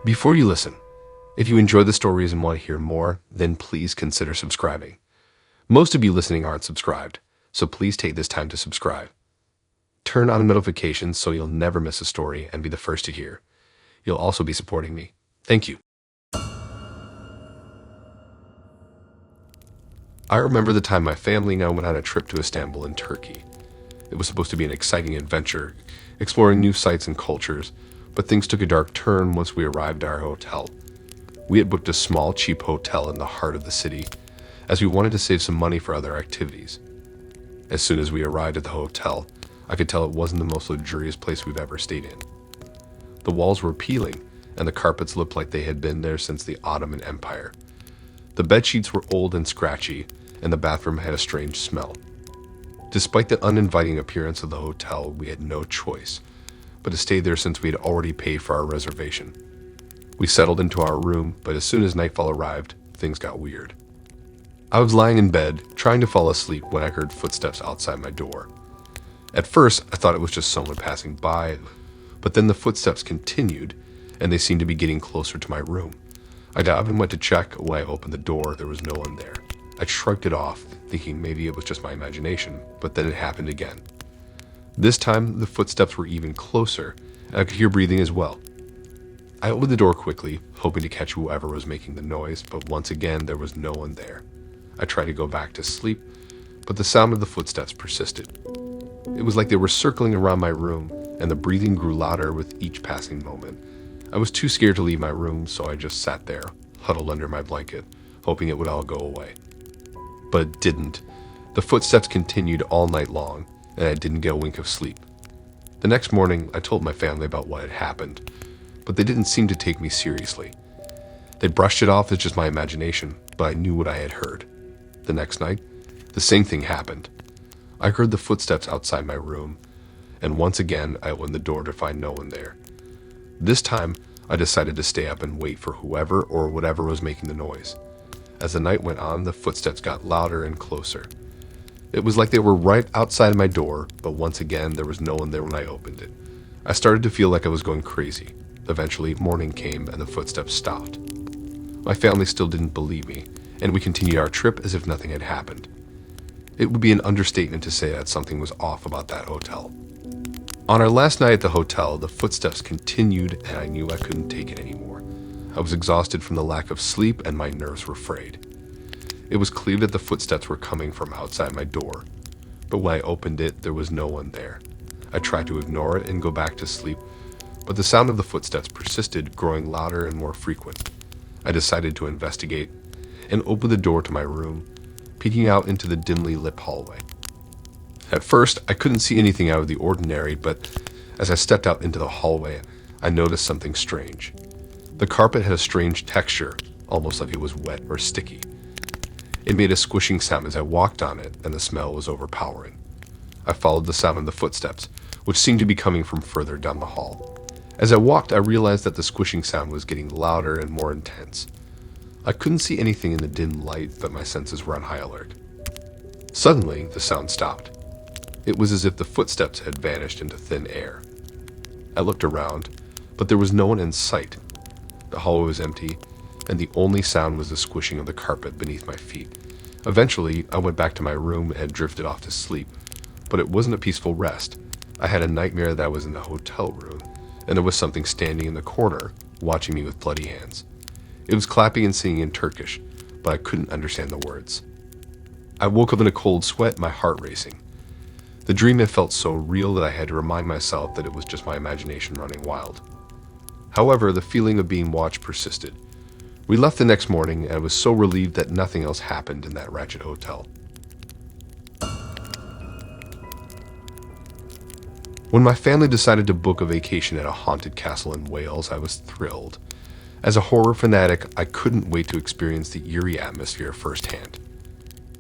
Before you listen, if you enjoy the stories and want to hear more, then please consider subscribing. Most of you listening aren't subscribed, so please take this time to subscribe. Turn on notifications so you'll never miss a story and be the first to hear. You'll also be supporting me. Thank you. I remember the time my family and I went on a trip to Istanbul in Turkey. It was supposed to be an exciting adventure, exploring new sights and cultures, but things took a dark turn once we arrived at our hotel. We had booked a small, cheap hotel in the heart of the city, as we wanted to save some money for other activities. As soon as we arrived at the hotel, I could tell it wasn't the most luxurious place we've ever stayed in. The walls were peeling, and the carpets looked like they had been there since the Ottoman Empire. The bedsheets were old and scratchy, and the bathroom had a strange smell. Despite the uninviting appearance of the hotel, we had no choice but to stay there since we had already paid for our reservation. We settled into our room, but as soon as nightfall arrived, things got weird. I was lying in bed, trying to fall asleep when I heard footsteps outside my door. At first, I thought it was just someone passing by, but then the footsteps continued, and they seemed to be getting closer to my room. I got up and went to check. When I opened the door, there was no one there. I shrugged it off, thinking maybe it was just my imagination, but then it happened again. This time, the footsteps were even closer, and I could hear breathing as well. I opened the door quickly, hoping to catch whoever was making the noise, but once again, there was no one there. I tried to go back to sleep, but the sound of the footsteps persisted. It was like they were circling around my room, and the breathing grew louder with each passing moment. I was too scared to leave my room, so I just sat there, huddled under my blanket, hoping it would all go away. But it didn't. The footsteps continued all night long, and I didn't get a wink of sleep. The next morning, I told my family about what had happened, but they didn't seem to take me seriously. They brushed it off as just my imagination, but I knew what I had heard. The next night, the same thing happened. I heard the footsteps outside my room, and once again, I opened the door to find no one there. This time, I decided to stay up and wait for whoever or whatever was making the noise. As the night went on, the footsteps got louder and closer. It was like they were right outside my door, but once again, there was no one there when I opened it. I started to feel like I was going crazy. Eventually, morning came and the footsteps stopped. My family still didn't believe me, and we continued our trip as if nothing had happened. It would be an understatement to say that something was off about that hotel. On our last night at the hotel, the footsteps continued, and I knew I couldn't take it anymore. I was exhausted from the lack of sleep, and my nerves were frayed. It was clear that the footsteps were coming from outside my door, but when I opened it, there was no one there. I tried to ignore it and go back to sleep, but the sound of the footsteps persisted, growing louder and more frequent. I decided to investigate and opened the door to my room, peeking out into the dimly lit hallway. At first, I couldn't see anything out of the ordinary, but as I stepped out into the hallway, I noticed something strange. The carpet had a strange texture, almost like it was wet or sticky. It made a squishing sound as I walked on it, and the smell was overpowering. I followed the sound of the footsteps, which seemed to be coming from further down the hall. As I walked, I realized that the squishing sound was getting louder and more intense. I couldn't see anything in the dim light, but my senses were on high alert. Suddenly, the sound stopped. It was as if the footsteps had vanished into thin air. I looked around, but there was no one in sight. The hallway was empty, and the only sound was the squishing of the carpet beneath my feet. Eventually, I went back to my room and drifted off to sleep, but it wasn't a peaceful rest. I had a nightmare that I was in the hotel room, and there was something standing in the corner, watching me with bloody hands. It was clapping and singing in Turkish, but I couldn't understand the words. I woke up in a cold sweat, my heart racing. The dream had felt so real that I had to remind myself that it was just my imagination running wild. However, the feeling of being watched persisted. We left the next morning, and I was so relieved that nothing else happened in that wretched hotel. When my family decided to book a vacation at a haunted castle in Wales, I was thrilled. As a horror fanatic, I couldn't wait to experience the eerie atmosphere firsthand.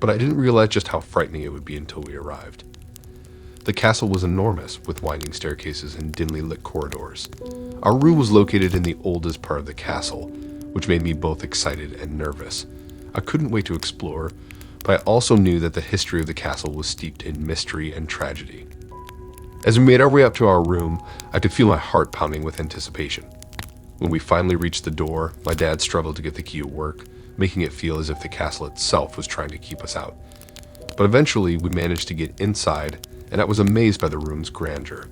But I didn't realize just how frightening it would be until we arrived. The castle was enormous, with winding staircases and dimly lit corridors. Our room was located in the oldest part of the castle, which made me both excited and nervous. I couldn't wait to explore, but I also knew that the history of the castle was steeped in mystery and tragedy. As we made our way up to our room, I could feel my heart pounding with anticipation. When we finally reached the door, my dad struggled to get the key to work, making it feel as if the castle itself was trying to keep us out. But eventually, we managed to get inside, and I was amazed by the room's grandeur.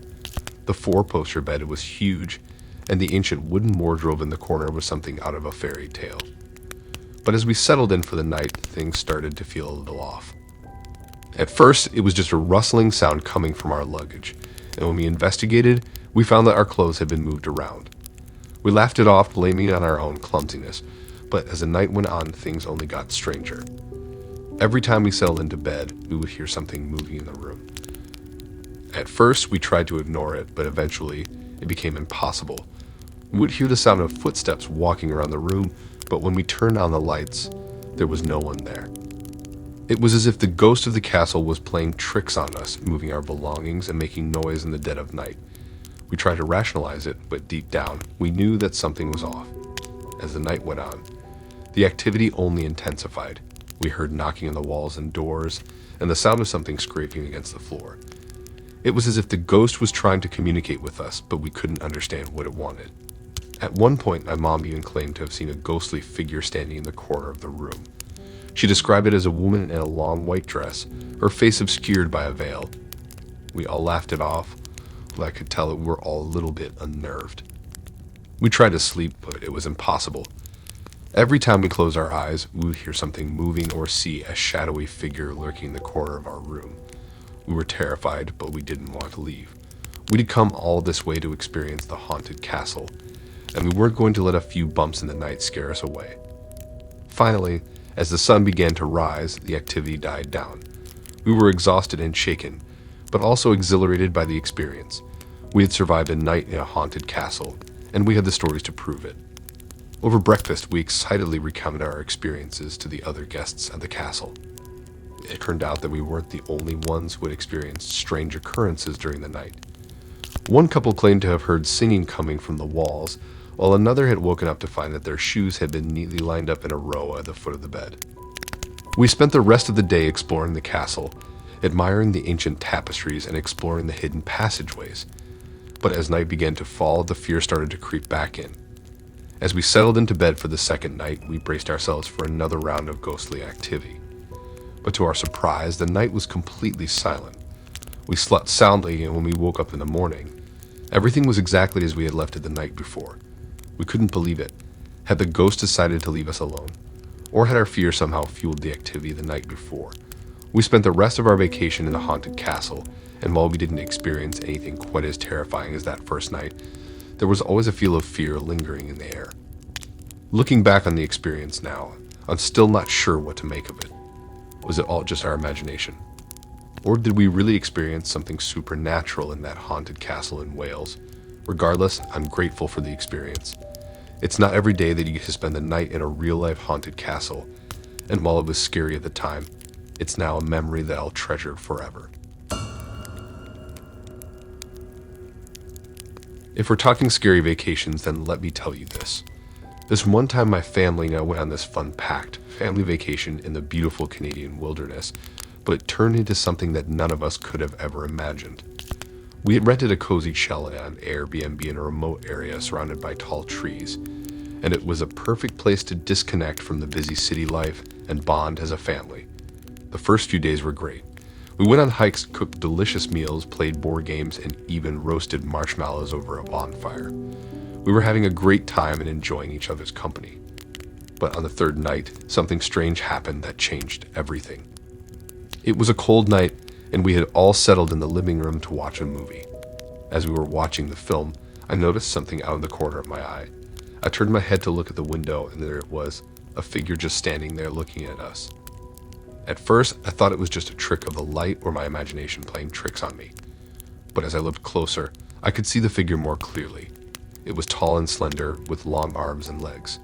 The four-poster bed was huge, and the ancient wooden wardrobe in the corner was something out of a fairy tale. But as we settled in for the night, things started to feel a little off. At first, it was just a rustling sound coming from our luggage, and when we investigated, we found that our clothes had been moved around. We laughed it off, blaming it on our own clumsiness, but as the night went on, things only got stranger. Every time we settled into bed, we would hear something moving in the room. At first, we tried to ignore it, but eventually, it became impossible. We would hear the sound of footsteps walking around the room, but when we turned on the lights, there was no one there. It was as if the ghost of the castle was playing tricks on us, moving our belongings and making noise in the dead of night. We tried to rationalize it, but deep down, we knew that something was off. As the night went on, the activity only intensified. We heard knocking on the walls and doors, and the sound of something scraping against the floor. It was as if the ghost was trying to communicate with us, but we couldn't understand what it wanted. At one point, my mom even claimed to have seen a ghostly figure standing in the corner of the room. She described it as a woman in a long white dress, her face obscured by a veil. We all laughed it off, but I could tell that we were all a little bit unnerved. We tried to sleep, but it was impossible. Every time we closed our eyes, we would hear something moving or see a shadowy figure lurking in the corner of our room. We were terrified, but we didn't want to leave. We'd come all this way to experience the haunted castle, and we weren't going to let a few bumps in the night scare us away. Finally, as the sun began to rise, the activity died down. We were exhausted and shaken, but also exhilarated by the experience. We had survived a night in a haunted castle, and we had the stories to prove it. Over breakfast, we excitedly recounted our experiences to the other guests at the castle. It turned out that we weren't the only ones who had experienced strange occurrences during the night. One couple claimed to have heard singing coming from the walls, while another had woken up to find that their shoes had been neatly lined up in a row at the foot of the bed. We spent the rest of the day exploring the castle, admiring the ancient tapestries and exploring the hidden passageways. But as night began to fall, the fear started to creep back in. As we settled into bed for the second night, we braced ourselves for another round of ghostly activity. But to our surprise, the night was completely silent. We slept soundly, and when we woke up in the morning, everything was exactly as we had left it the night before. We couldn't believe it. Had the ghost decided to leave us alone? Or had our fear somehow fueled the activity the night before? We spent the rest of our vacation in the haunted castle, and while we didn't experience anything quite as terrifying as that first night, there was always a feel of fear lingering in the air. Looking back on the experience now, I'm still not sure what to make of it. Was it all just our imagination? Or did we really experience something supernatural in that haunted castle in Wales? Regardless, I'm grateful for the experience. It's not every day that you get to spend the night in a real-life haunted castle, and while it was scary at the time, it's now a memory that I'll treasure forever. If we're talking scary vacations, then let me tell you this. This one time my family and I went on this fun-packed family vacation in the beautiful Canadian wilderness, but it turned into something that none of us could have ever imagined. We had rented a cozy chalet on Airbnb in a remote area surrounded by tall trees, and it was a perfect place to disconnect from the busy city life and bond as a family. The first few days were great. We went on hikes, cooked delicious meals, played board games, and even roasted marshmallows over a bonfire. We were having a great time and enjoying each other's company. But on the third night, something strange happened that changed everything. It was a cold night, and we had all settled in the living room to watch a movie. As we were watching the film, I noticed something out of the corner of my eye. I turned my head to look at the window, and there it was, a figure just standing there looking at us. At first, I thought it was just a trick of the light or my imagination playing tricks on me. But as I looked closer, I could see the figure more clearly. It was tall and slender, with long arms and legs.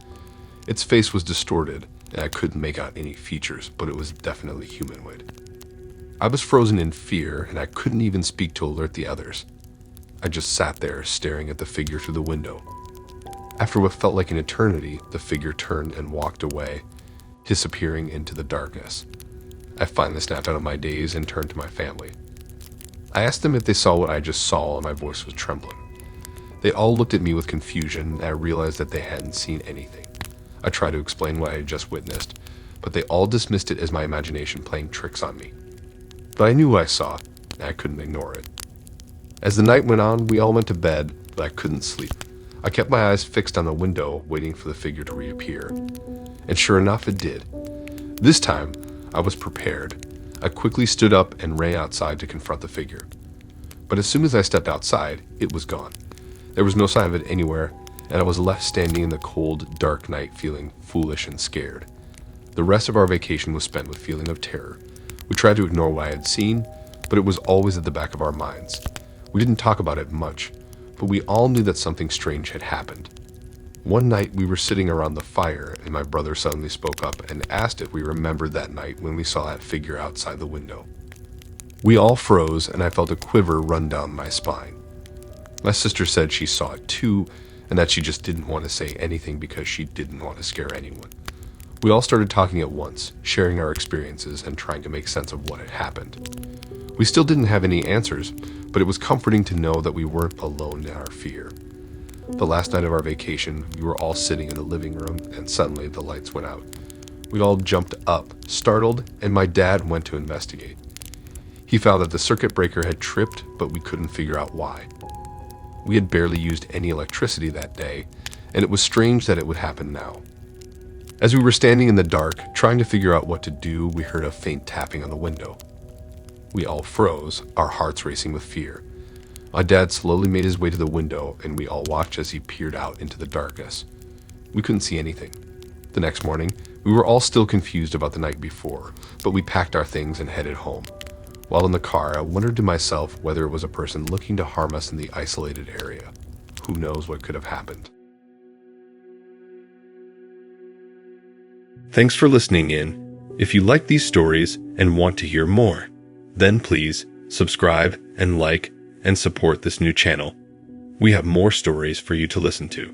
Its face was distorted, and I couldn't make out any features, but it was definitely humanoid. I was frozen in fear, and I couldn't even speak to alert the others. I just sat there, staring at the figure through the window. After what felt like an eternity, the figure turned and walked away, disappearing into the darkness. I finally snapped out of my daze and turned to my family. I asked them if they saw what I just saw, and my voice was trembling. They all looked at me with confusion, and I realized that they hadn't seen anything. I tried to explain what I had just witnessed, but they all dismissed it as my imagination playing tricks on me. But I knew what I saw, and I couldn't ignore it. As the night went on, we all went to bed, but I couldn't sleep. I kept my eyes fixed on the window, waiting for the figure to reappear. And sure enough, it did. This time, I was prepared. I quickly stood up and ran outside to confront the figure. But as soon as I stepped outside, it was gone. There was no sign of it anywhere, and I was left standing in the cold, dark night feeling foolish and scared. The rest of our vacation was spent with feeling of terror. We tried to ignore what I had seen, but it was always at the back of our minds. We didn't talk about it much, but we all knew that something strange had happened. One night we were sitting around the fire, and my brother suddenly spoke up and asked if we remembered that night when we saw that figure outside the window. We all froze, and I felt a quiver run down my spine. My sister said she saw it too, and that she just didn't want to say anything because she didn't want to scare anyone. We all started talking at once, sharing our experiences and trying to make sense of what had happened. We still didn't have any answers, but it was comforting to know that we weren't alone in our fear. The last night of our vacation, we were all sitting in the living room, and suddenly the lights went out. We all jumped up, startled, and my dad went to investigate. He found that the circuit breaker had tripped, but we couldn't figure out why. We had barely used any electricity that day, and it was strange that it would happen now. As we were standing in the dark, trying to figure out what to do, we heard a faint tapping on the window. We all froze, our hearts racing with fear. My dad slowly made his way to the window, and we all watched as he peered out into the darkness. We couldn't see anything. The next morning, we were all still confused about the night before, but we packed our things and headed home. While in the car, I wondered to myself whether it was a person looking to harm us in the isolated area. Who knows what could have happened? Thanks for listening in. If you like these stories and want to hear more, then please subscribe and like and support this new channel. We have more stories for you to listen to.